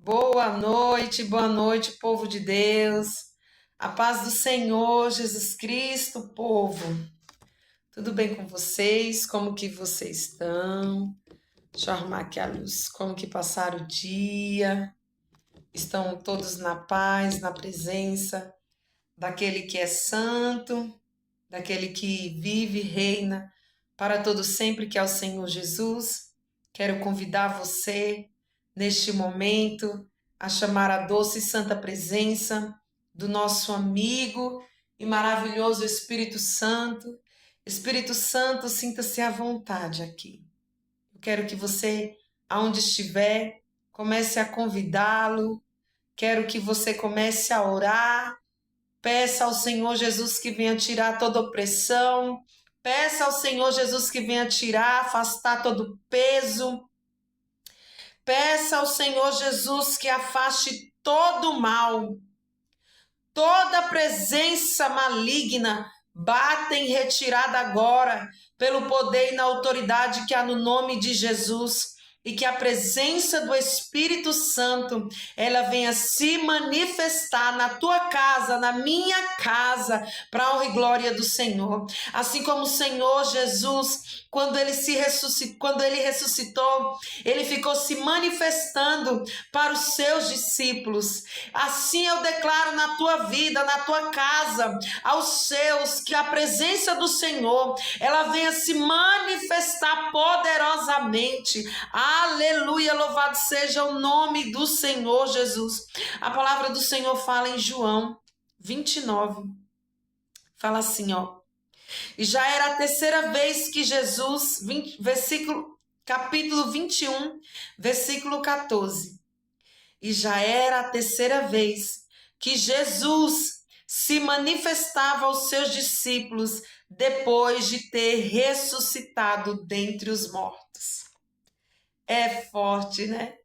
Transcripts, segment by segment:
Boa noite, povo de Deus. A paz do Senhor Jesus Cristo, povo. Tudo bem com vocês? Como que vocês estão? Deixa eu arrumar aqui a luz. Como que passaram o dia? Estão todos na paz, na presença daquele que é santo, daquele que vive e reina para todo sempre, que é o Senhor Jesus. Quero convidar você neste momento a chamar a doce e santa presença do nosso amigo e maravilhoso Espírito Santo. Espírito Santo, sinta-se à vontade aqui. Eu quero que você, aonde estiver, comece a convidá-lo. Quero que você comece a orar. Peça ao Senhor Jesus que venha tirar toda opressão. Peça ao Senhor Jesus que venha tirar, afastar todo peso. Peça ao Senhor Jesus que afaste todo o mal, toda presença maligna. Bata em retirada agora, pelo poder e na autoridade que há no nome de Jesus. E que a presença do Espírito Santo, ela venha se manifestar na tua casa, na minha casa, para a honra e glória do Senhor. Assim como o Senhor Jesus, quando ele ressuscitou, ele ficou se manifestando para os seus discípulos. Assim eu declaro na tua vida, na tua casa, aos seus, que a presença do Senhor, ela venha se manifestar poderosamente. Aleluia, louvado seja o nome do Senhor Jesus. A palavra do Senhor fala em João 29. Fala assim, ó. E já era a terceira vez que Jesus, capítulo 21, versículo 14. E já era a terceira vez que Jesus se manifestava aos seus discípulos depois de ter ressuscitado dentre os mortos. É forte, né?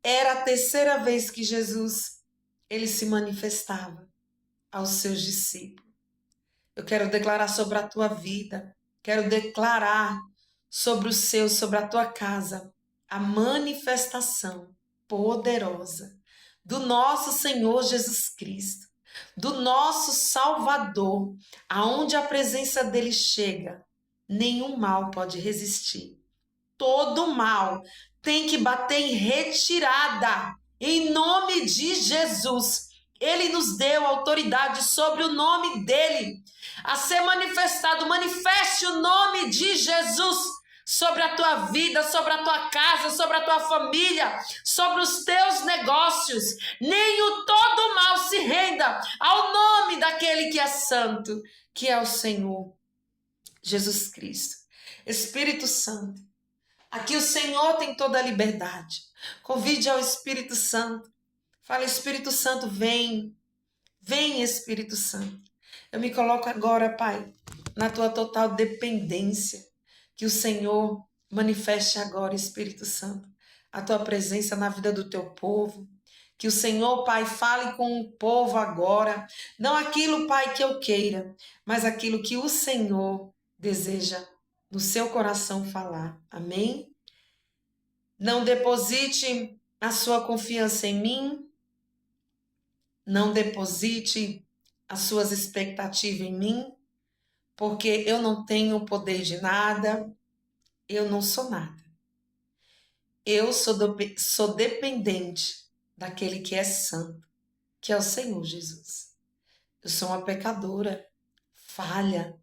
Era a terceira vez que Jesus ele se manifestava aos seus discípulos. Eu quero declarar sobre a tua vida, quero declarar sobre o seu, sobre a tua casa, a manifestação poderosa do nosso Senhor Jesus Cristo, do nosso Salvador, aonde a presença dele chega, nenhum mal pode resistir. Todo mal tem que bater em retirada, em nome de Jesus. Ele nos deu autoridade sobre o nome dele a ser manifestado. Manifeste o nome de Jesus sobre a tua vida, sobre a tua casa, sobre a tua família, sobre os teus negócios. Nem o todo mal se renda ao nome daquele que é santo, que é o Senhor Jesus Cristo. Espírito Santo, aqui o Senhor tem toda a liberdade. Convide ao Espírito Santo. Fala, Espírito Santo, vem. Vem, Espírito Santo. Eu me coloco agora, Pai, na tua total dependência. Que o Senhor manifeste agora, Espírito Santo, a tua presença na vida do teu povo. Que o Senhor, Pai, fale com o povo agora. Não aquilo, Pai, que eu queira, mas aquilo que o Senhor deseja no seu coração falar. Amém? Não deposite a sua confiança em mim. Não deposite as suas expectativas em mim, porque eu não tenho o poder de nada, eu não sou nada. Eu sou dependente daquele que é santo, que é o Senhor Jesus. Eu sou uma pecadora, falha,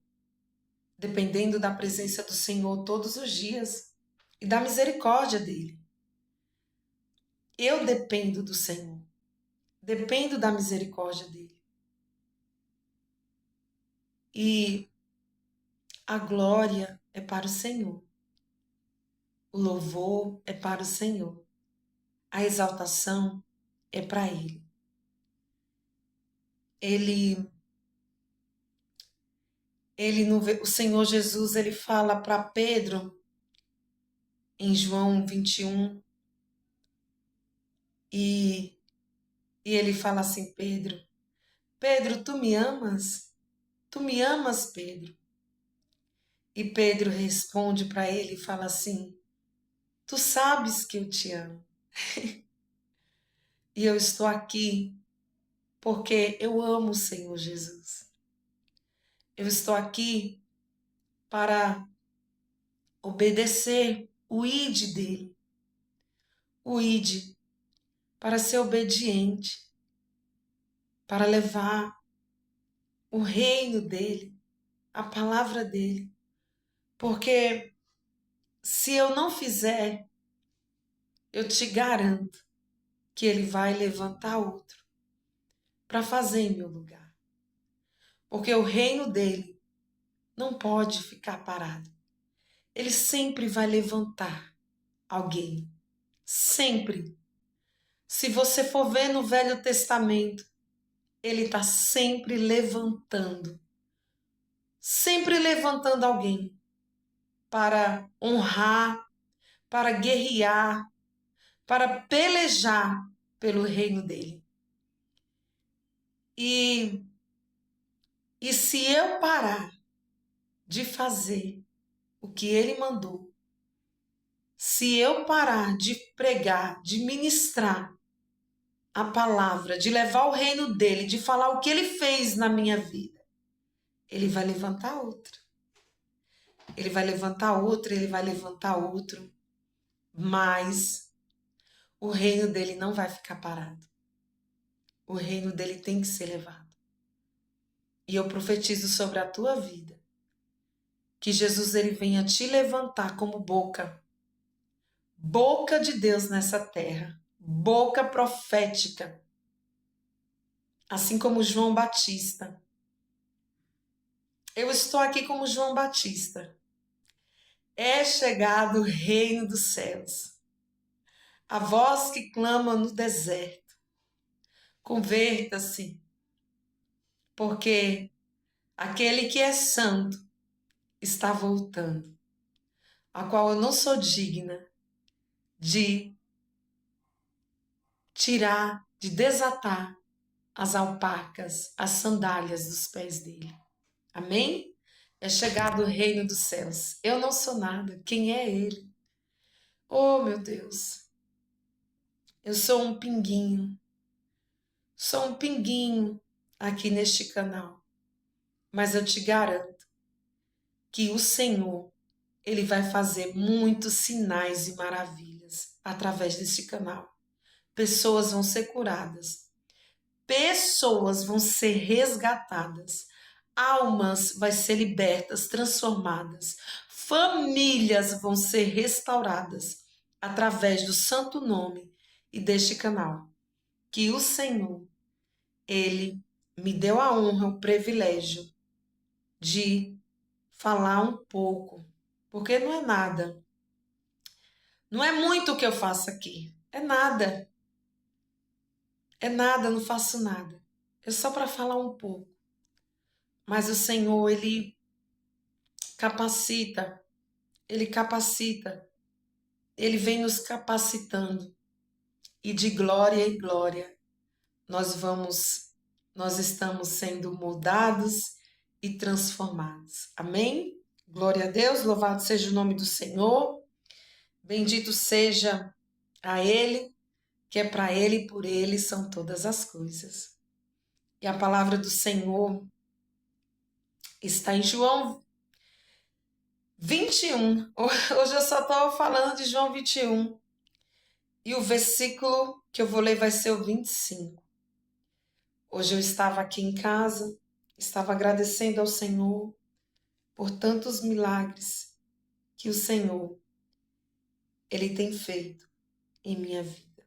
dependendo da presença do Senhor todos os dias e da misericórdia dele. Eu dependo do Senhor, dependo da misericórdia dele. E a glória é para o Senhor. O louvor é para o Senhor. A exaltação é para Ele. O Senhor Jesus, ele fala para Pedro em João 21 e ele fala assim, Pedro, tu me amas? Tu me amas, Pedro? E Pedro responde para ele e fala assim, tu sabes que eu te amo. E eu estou aqui porque eu amo o Senhor Jesus. Eu estou aqui para obedecer o ide dele. O ide para ser obediente, para levar o reino dele, a palavra dele. Porque se eu não fizer, eu te garanto que ele vai levantar outro para fazer em meu lugar. Porque o reino dele não pode ficar parado. Ele sempre vai levantar alguém. Sempre. Se você for ver no Velho Testamento, ele está sempre levantando alguém para honrar, para guerrear, para pelejar pelo reino dele. E se eu parar de fazer o que ele mandou, se eu parar de pregar, de ministrar a palavra, de levar o reino dele, de falar o que ele fez na minha vida, ele vai levantar outro. Ele vai levantar outro, ele vai levantar outro. Mas o reino dele não vai ficar parado. O reino dele tem que ser levado. E eu profetizo sobre a tua vida que Jesus ele venha te levantar como boca de Deus nessa terra, boca profética, assim como João Batista. Eu estou aqui como João Batista. É chegado o reino dos céus. A voz que clama no deserto. Converta-se, porque aquele que é santo está voltando, a qual eu não sou digna de tirar, de desatar as alpacas, as sandálias dos pés dele. Amém? É chegado o reino dos céus. Eu não sou nada. Quem é ele? Oh, meu Deus. Eu sou um pinguinho. Sou um pinguinho aqui neste canal. Mas eu te garanto que o Senhor, ele vai fazer muitos sinais e maravilhas através deste canal. Pessoas vão ser curadas. Pessoas vão ser resgatadas. Almas vão ser libertas, transformadas. Famílias vão ser restauradas através do santo nome e deste canal. Que o Senhor, ele me deu a honra, o privilégio de falar um pouco, porque não é nada. Não é muito o que eu faço aqui. É nada. É nada, não faço nada. É só para falar um pouco. Mas o Senhor, ele capacita. Ele capacita. Ele vem nos capacitando. E de glória em glória, nós estamos sendo mudados e transformados. Amém? Glória a Deus, louvado seja o nome do Senhor. Bendito seja a Ele, que é para Ele e por Ele são todas as coisas. E a palavra do Senhor está em João 21. Hoje eu só estou falando de João 21. E o versículo que eu vou ler vai ser o 25. Hoje eu estava aqui em casa, estava agradecendo ao Senhor por tantos milagres que o Senhor, ele tem feito em minha vida.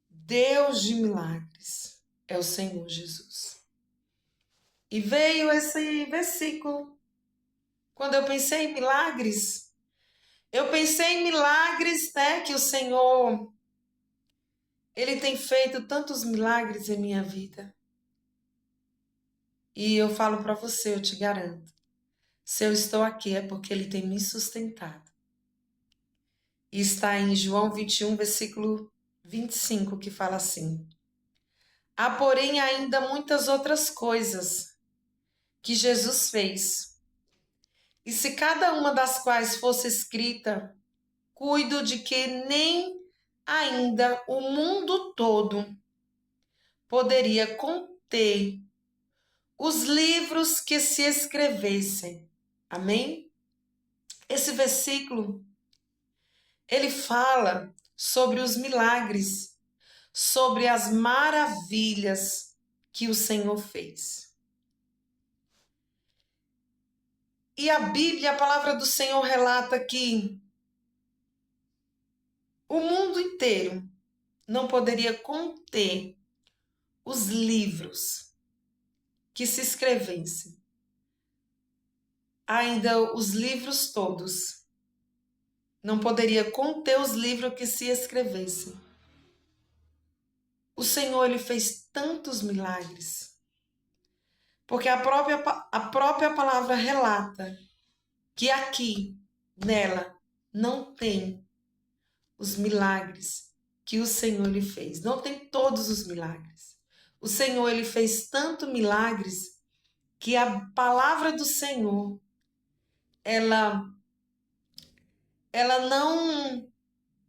Deus de milagres é o Senhor Jesus. E veio esse versículo. Quando eu pensei em milagres, eu pensei em milagres, né, que o Senhor, ele tem feito tantos milagres em minha vida. E eu falo para você, eu te garanto, se eu estou aqui é porque ele tem me sustentado. E está em João 21, versículo 25, que fala assim: há, porém, ainda muitas outras coisas que Jesus fez. E se cada uma das quais fosse escrita, cuido de que nem ainda o mundo todo poderia conter os livros que se escrevessem. Amém? Esse versículo, ele fala sobre os milagres, sobre as maravilhas que o Senhor fez. E a Bíblia, a palavra do Senhor relata que o mundo inteiro não poderia conter os livros que se escrevessem. Ainda os livros todos não poderia conter os livros que se escrevessem. O Senhor, ele fez tantos milagres, porque a própria palavra relata que aqui, nela, não tem os milagres que o Senhor lhe fez. Não tem todos os milagres. O Senhor, ele fez tanto milagres que a palavra do Senhor, ela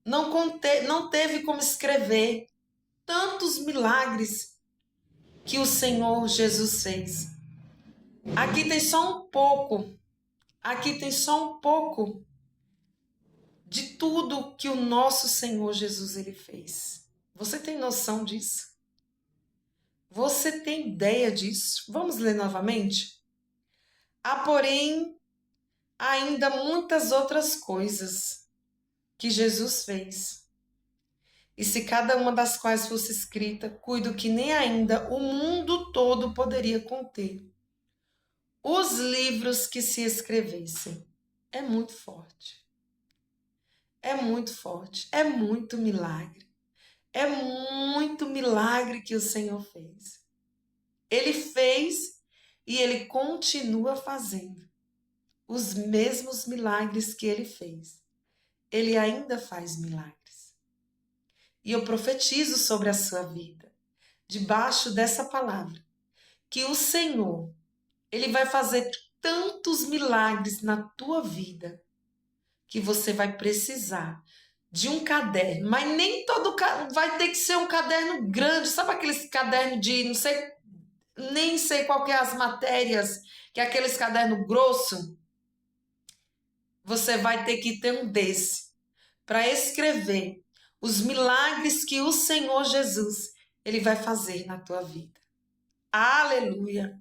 não teve como escrever tantos milagres que o Senhor Jesus fez. Aqui tem só um pouco de tudo que o nosso Senhor Jesus ele fez. Você tem noção disso? Você tem ideia disso? Vamos ler novamente? Há, porém, ainda muitas outras coisas que Jesus fez. E se cada uma das quais fosse escrita, cuido que nem ainda o mundo todo poderia conter os livros que se escrevessem. É muito forte. É muito forte. É muito milagre. É muito milagre que o Senhor fez. Ele fez e ele continua fazendo os mesmos milagres que ele fez. Ele ainda faz milagres. E eu profetizo sobre a sua vida, debaixo dessa palavra, que o Senhor, ele vai fazer tantos milagres na tua vida, que você vai precisar de um caderno, mas nem todo vai ter que ser um caderno grande, sabe aqueles cadernos de, não sei, nem sei qual que é as matérias, que é aqueles cadernos grossos. Você vai ter que ter um desse para escrever os milagres que o Senhor Jesus, ele vai fazer na tua vida. Aleluia!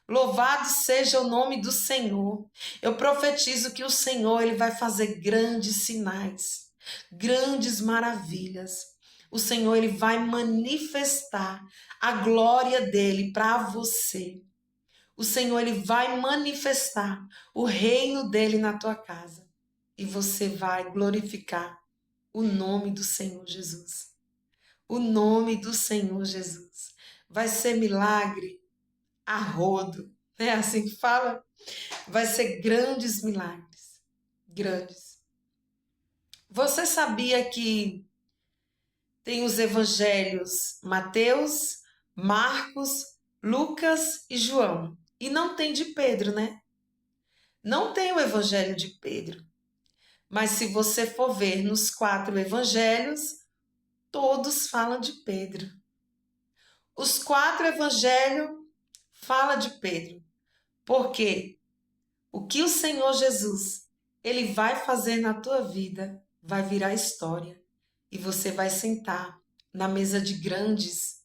Louvado seja o nome do Senhor. Eu profetizo que o Senhor, ele vai fazer grandes sinais, grandes maravilhas. O Senhor, ele vai manifestar a glória dele para você. O Senhor, ele vai manifestar o reino dele na tua casa. E você vai glorificar o nome do Senhor Jesus. O nome do Senhor Jesus. Vai ser milagre a rodo. É assim que fala? Vai ser grandes milagres. Grandes. Você sabia que tem os evangelhos Mateus, Marcos, Lucas e João? E não tem de Pedro, né? Não tem o evangelho de Pedro. Mas se você for ver nos 4 evangelhos, todos falam de Pedro. Os 4 evangelhos falam de Pedro. Porque o que o Senhor Jesus, ele vai fazer na tua vida, vai virar história. E você vai sentar na mesa de grandes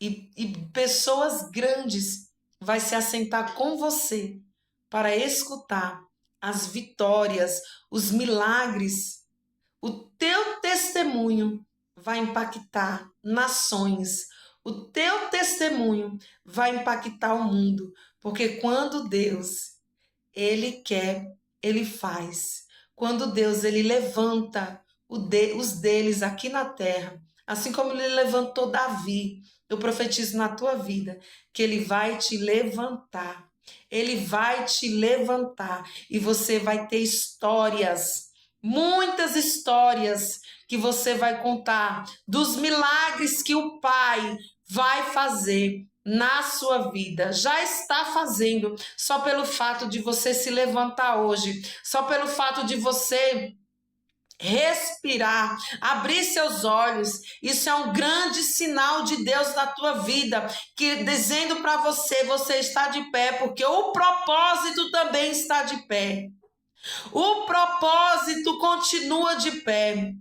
e pessoas grandes vai se assentar com você para escutar as vitórias, os milagres. O teu testemunho vai impactar nações. O teu testemunho vai impactar o mundo. Porque quando Deus, ele quer, ele faz. Quando Deus, ele levanta os deles aqui na terra, assim como ele levantou Davi, eu profetizo na tua vida que ele vai te levantar. Ele vai te levantar e você vai ter histórias, muitas histórias que você vai contar dos milagres que o Pai vai fazer na sua vida, já está fazendo, só pelo fato de você se levantar hoje, só pelo fato de você respirar, abrir seus olhos. Isso é um grande sinal de Deus na tua vida, que dizendo para você, você está de pé, porque o propósito também está de pé. O propósito continua de pé.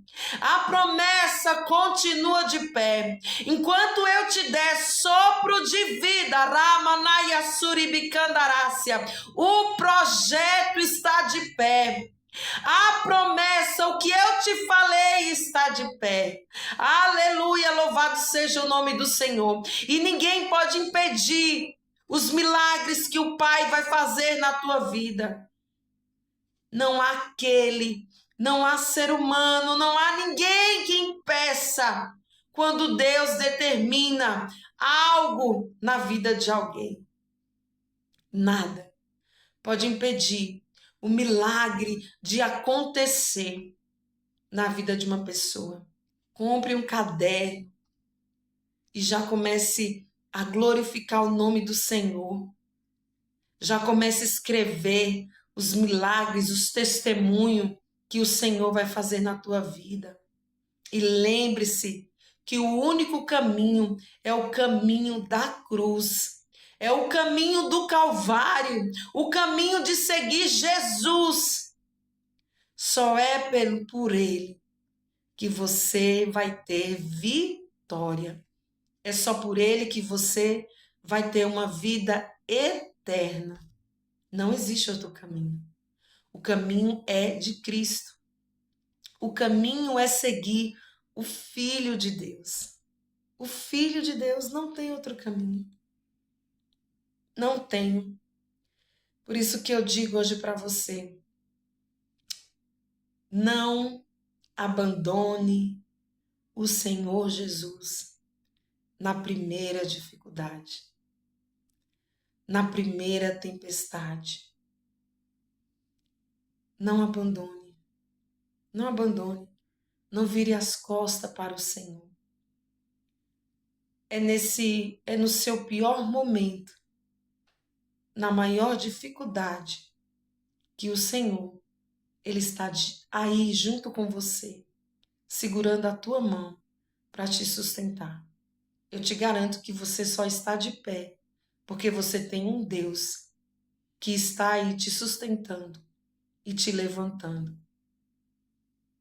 A promessa continua de pé. Enquanto eu te der sopro de vida, Ramanaya Suribicandarácia, o projeto está de pé. A promessa, o que eu te falei, está de pé. Aleluia, louvado seja o nome do Senhor. E ninguém pode impedir os milagres que o Pai vai fazer na tua vida. Não há ser humano, não há ninguém que impeça quando Deus determina algo na vida de alguém. Nada pode impedir o milagre de acontecer na vida de uma pessoa. Compre um caderno e já comece a glorificar o nome do Senhor. Já comece a escrever os milagres, os testemunhos que o Senhor vai fazer na tua vida. E lembre-se que o único caminho é o caminho da cruz. É o caminho do Calvário, o caminho de seguir Jesus. Só é por Ele que você vai ter vitória. É só por Ele que você vai ter uma vida eterna. Não existe outro caminho. O caminho é de Cristo. O caminho é seguir o Filho de Deus. O Filho de Deus não tem outro caminho. Não tem. Por isso que eu digo hoje para você, não abandone o Senhor Jesus na primeira dificuldade, na primeira tempestade. Não abandone. Não abandone. Não vire as costas para o Senhor. É no seu pior momento, na maior dificuldade, que o Senhor, Ele está aí junto com você, segurando a tua mão para te sustentar. Eu te garanto que você só está de pé porque você tem um Deus que está aí te sustentando e te levantando.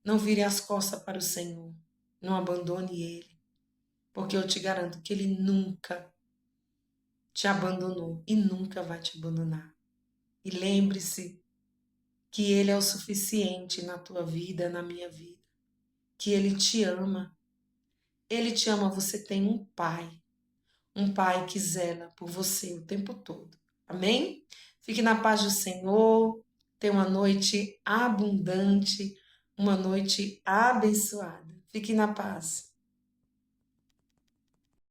Não vire as costas para o Senhor, não abandone Ele, porque eu te garanto que Ele nunca te abandonou e nunca vai te abandonar. E lembre-se que Ele é o suficiente na tua vida, na minha vida, que Ele te ama. Ele te ama, você tem um Pai que zela por você o tempo todo. Amém? Fique na paz do Senhor, tenha uma noite abundante, uma noite abençoada. Fique na paz.